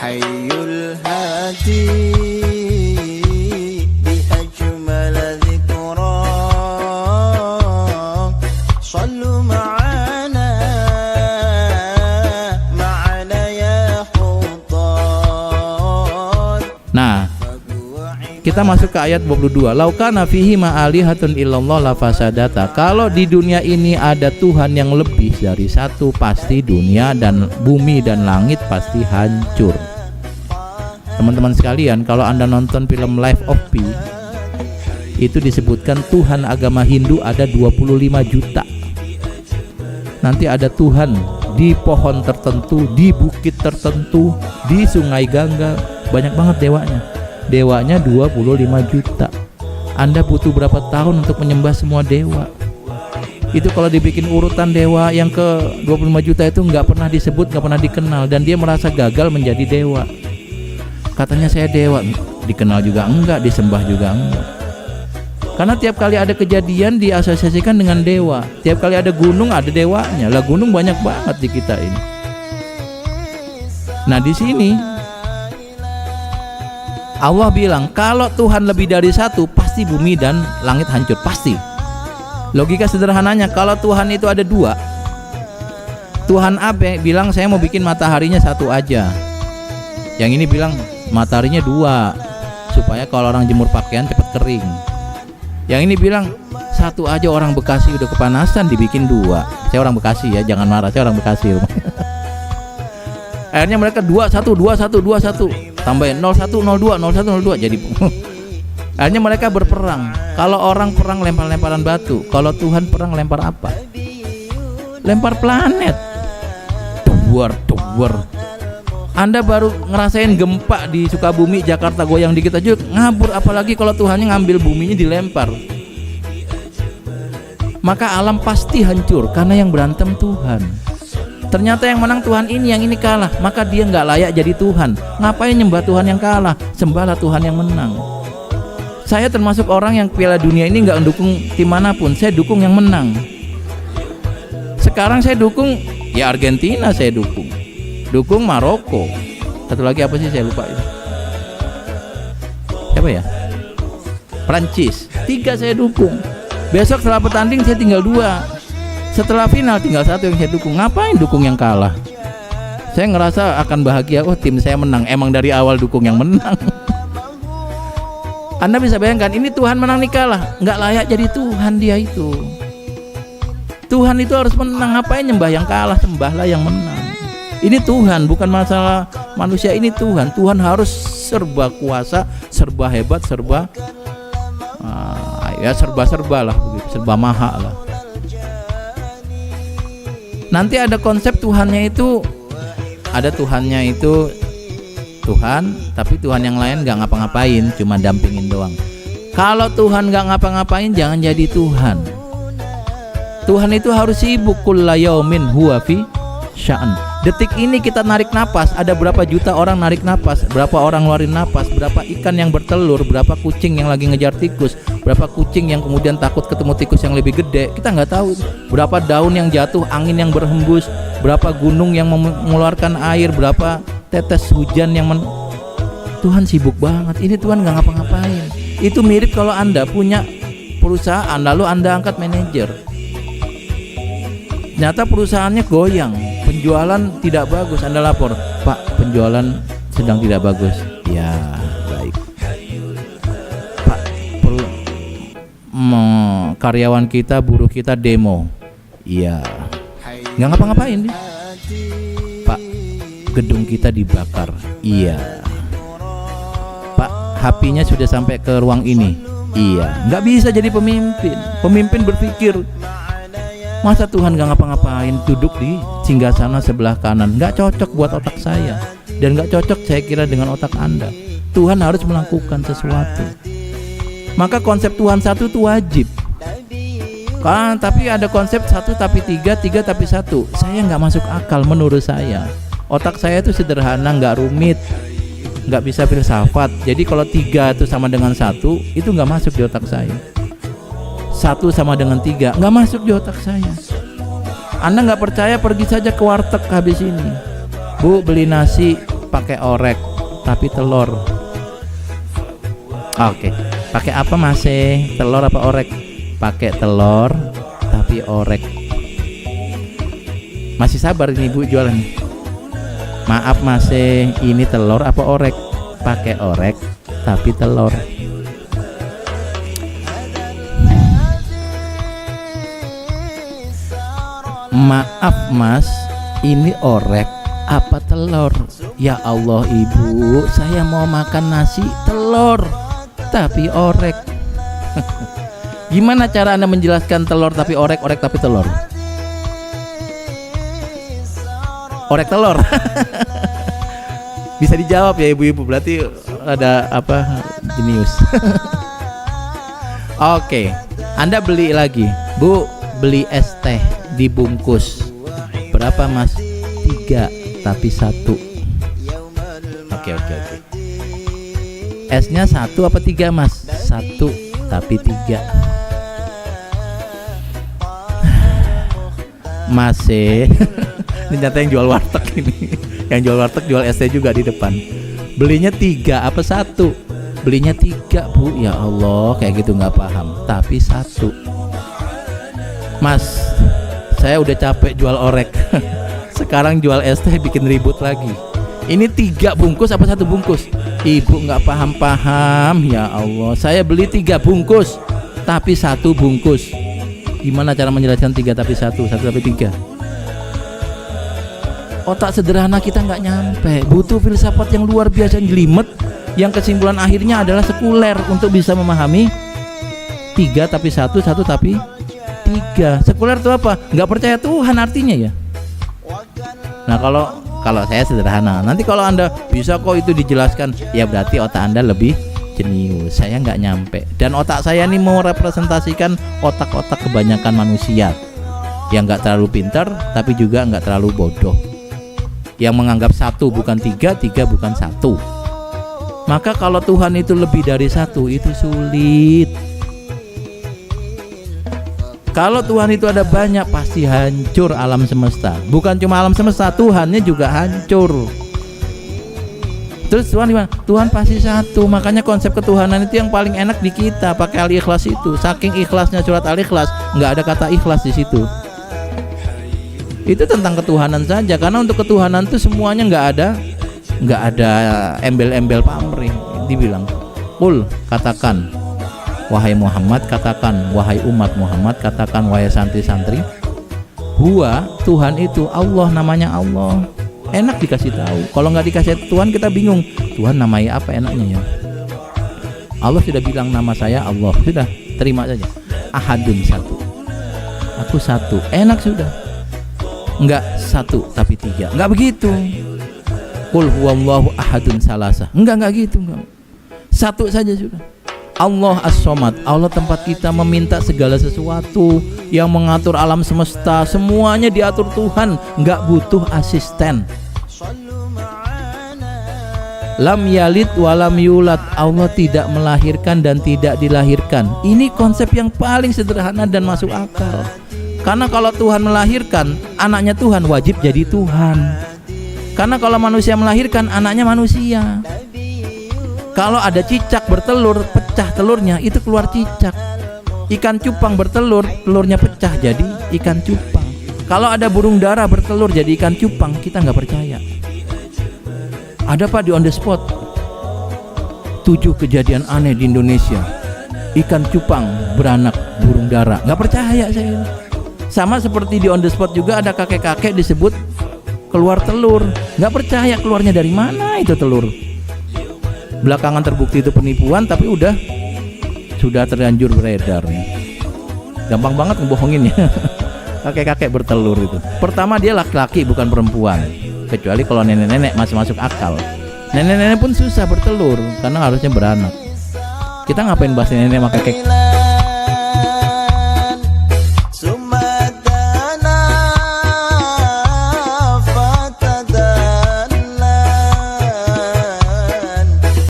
hayyul hadi bi ajmal dzikra sallu ma'ana ya hutan. Nah, kita masuk ke ayat 22. Laukana fihi ma'alihatun illallah la fasadata. Kalau di dunia ini ada Tuhan yang lebih dari satu, pasti dunia dan bumi dan langit pasti hancur. Teman-teman sekalian, kalau Anda nonton film Life of Pi, itu disebutkan Tuhan agama Hindu ada 25 juta. Nanti ada Tuhan di pohon tertentu, di bukit tertentu, di sungai Gangga, banyak banget dewanya. Dewanya 25 juta. Anda butuh berapa tahun untuk menyembah semua dewa? Itu kalau dibikin urutan dewa yang ke 25 juta itu nggak pernah disebut, nggak pernah dikenal, dan dia merasa gagal menjadi dewa. Katanya saya dewa, dikenal juga enggak, disembah juga enggak. Karena tiap kali ada kejadian diasosiasikan dengan dewa. Tiap kali ada gunung ada dewanya. Lah gunung banyak banget di kita ini. Nah di sini Allah bilang kalau Tuhan lebih dari satu, pasti bumi dan langit hancur, pasti. Logika sederhananya, kalau Tuhan itu ada dua, Tuhan A bilang saya mau bikin mataharinya satu aja, yang ini bilang mataharinya dua, supaya kalau orang jemur pakaian cepat kering. Yang ini bilang satu aja, orang Bekasi udah kepanasan dibikin dua. Saya orang Bekasi ya, jangan marah, saya orang Bekasi. Akhirnya mereka 21 tambahin 01 02 01 02 jadi akhirnya mereka berperang. Kalau orang perang lempar-lemparan batu, kalau Tuhan perang lempar apa? Lempar planet. Duar. Anda baru ngerasain gempa di Sukabumi, Jakarta goyang dikit aja ngabur, apalagi kalau Tuhannya ngambil buminya dilempar. Maka alam pasti hancur karena yang berantem Tuhan. Ternyata yang menang Tuhan ini, yang ini kalah, maka dia nggak layak jadi Tuhan. Ngapain nyembah Tuhan yang kalah? Sembahlah Tuhan yang menang. Saya termasuk orang yang Piala Dunia ini nggak mendukung tim manapun, saya dukung yang menang. Sekarang saya dukung ya Argentina, saya dukung Maroko. Satu lagi apa sih saya lupa itu. Siapa ya? Prancis. 3 saya dukung. Besok setelah bertanding saya tinggal 2. Setelah final tinggal 1 yang saya dukung. Ngapain dukung yang kalah? Saya ngerasa akan bahagia, oh tim saya menang. Emang dari awal dukung yang menang. Anda bisa bayangkan, ini Tuhan menang nih kalah, nggak layak jadi Tuhan dia itu. Tuhan itu harus menang. Ngapain nyembah yang kalah? Sembahlah yang menang. Ini Tuhan, bukan masalah manusia, ini Tuhan. Tuhan harus serba kuasa, serba hebat, serba serba lah, serba maha lah. Nanti ada konsep Tuhannya itu, ada Tuhannya itu Tuhan, tapi Tuhan yang lain gak ngapa-ngapain, cuma dampingin doang. Kalau Tuhan gak ngapa-ngapain, jangan jadi Tuhan. Tuhan itu harus sibuk, kulla yaumin huwa fi sya'an. Detik ini kita narik napas, ada berapa juta orang narik napas, berapa orang ngeluarin napas, berapa ikan yang bertelur, berapa kucing yang lagi ngejar tikus, berapa kucing yang kemudian takut ketemu tikus yang lebih gede, kita nggak tahu. Berapa daun yang jatuh, angin yang berhembus, berapa gunung yang mengeluarkan air, berapa tetes hujan yang Tuhan sibuk banget. Ini Tuhan nggak ngapa-ngapain. Itu mirip kalau Anda punya perusahaan lalu Anda angkat manajer, ternyata perusahaannya goyang, penjualan tidak bagus, Anda lapor, Pak, penjualan sedang tidak bagus. Ya baik Pak, karyawan kita, buruh kita demo. Iya, nggak ngapa-ngapain dia. Pak, gedung kita dibakar. Iya Pak, HP-nya sudah sampai ke ruang ini. Iya, nggak bisa jadi pemimpin. Pemimpin berpikir, masa Tuhan gak ngapa-ngapain, duduk di singgasana sebelah kanan. Gak cocok buat otak saya, dan gak cocok saya kira dengan otak Anda. Tuhan harus melakukan sesuatu. Maka konsep Tuhan satu itu wajib. Tapi ada konsep satu tapi tiga, tiga tapi satu. Saya gak masuk akal menurut saya. Otak saya itu sederhana, gak rumit, gak bisa filsafat. Jadi kalau 3 itu sama dengan 1, itu gak masuk di otak saya. 1 sama dengan 3 nggak masuk di otak saya. Anda nggak percaya, pergi saja ke warteg habis ini, Bu, beli nasi pakai orek tapi telur. Oke. Pakai apa Mas? Telur apa orek? Pakai telur tapi orek. Masih sabar ini Ibu jualan. Maaf Mas, ini telur apa orek? Pakai orek tapi telur. Maaf Mas, ini orek apa telur? Ya Allah Ibu, saya mau makan nasi telur tapi orek. Gimana cara Anda menjelaskan telur tapi orek, orek tapi telur? Orek telur. Bisa dijawab ya ibu-ibu, berarti ada apa jenius. Oke, Anda beli lagi, Bu, beli es teh dibungkus. Berapa Mas? 3 tapi 1. Oke. Esnya 1 apa 3 Mas? 1 tapi 3. Masih. Ini ternyata yang jual warteg ini. Yang jual warteg jual es teh juga di depan. Belinya 3 apa 1? Belinya 3 Bu. Ya Allah, kayak gitu nggak paham. Tapi 1. Mas, saya udah capek jual orek. Sekarang jual es teh bikin ribut lagi. Ini 3 bungkus apa 1 bungkus? Ibu nggak paham-paham. Ya Allah, saya beli 3 bungkus tapi 1 bungkus. Gimana cara menjelaskan 3 tapi 1, 1 tapi 3? Otak sederhana kita nggak nyampe. Butuh filsafat yang luar biasa, jelimet, yang kesimpulan akhirnya adalah sekuler untuk bisa memahami 3 tapi 1, 1 tapi 3. Sekuler itu apa? Nggak percaya Tuhan artinya ya. Nah kalau saya sederhana. Nanti kalau Anda bisa kok itu dijelaskan, ya berarti otak Anda lebih jenius. Saya nggak nyampe. Dan otak saya ini mau representasikan otak-otak kebanyakan manusia yang nggak terlalu pintar tapi juga nggak terlalu bodoh, yang menganggap 1 bukan 3, 3 bukan 1. Maka kalau Tuhan itu lebih dari 1 itu sulit. Kalau Tuhan itu ada banyak pasti hancur alam semesta. Bukan cuma alam semesta, Tuhannya juga hancur. Terus Tuhan gimana? Tuhan pasti 1. Makanya konsep ketuhanan itu yang paling enak di kita, pakai Al-Ikhlas itu. Saking ikhlasnya surat Al-Ikhlas, nggak ada kata ikhlas di situ. Itu tentang ketuhanan saja, karena untuk ketuhanan itu semuanya nggak ada embel-embel pamrih. Dibilang, "Qul," katakan, wahai Muhammad, katakan, wahai umat Muhammad, katakan, wahai santri-santri, huwa, Tuhan itu Allah, namanya Allah. Enak dikasih tahu. Kalau nggak dikasih Tuhan kita bingung. Tuhan namanya apa enaknya ya? Allah sudah bilang nama saya Allah, sudah terima saja. Ahadun 1. Aku 1. Enak sudah. Enggak 1 tapi 3. Enggak begitu. Qul huwallahu ahadun salasa. Enggak gitu, enggak. 1 saja sudah. Allah as-somad. Allah tempat kita meminta segala sesuatu, yang mengatur alam semesta, semuanya diatur Tuhan, enggak butuh asisten. Lam yalid walam yulad. Allah tidak melahirkan dan tidak dilahirkan. Ini konsep yang paling sederhana dan masuk akal. Karena kalau Tuhan melahirkan, anaknya Tuhan wajib jadi Tuhan. Karena kalau manusia melahirkan, anaknya manusia. Kalau ada cicak bertelur, pecah telurnya, itu keluar cicak. Ikan cupang bertelur, telurnya pecah jadi ikan cupang. Kalau ada burung dara bertelur jadi ikan cupang, kita nggak percaya. Ada Pak di on the spot 7 kejadian aneh di Indonesia. Ikan cupang beranak burung dara. Nggak percaya saya. Sama seperti di on the spot juga ada kakek-kakek disebut keluar telur. Nggak percaya keluarnya dari mana itu telur. Belakangan terbukti itu penipuan, tapi sudah terlanjur beredar. Gampang banget ngebohonginnya. Kakek-kakek bertelur itu. Pertama dia laki-laki bukan perempuan. Kecuali kalau nenek-nenek masih masuk akal. Nenek-nenek pun susah bertelur karena harusnya beranak. Kita ngapain bahas nenek sama kakek?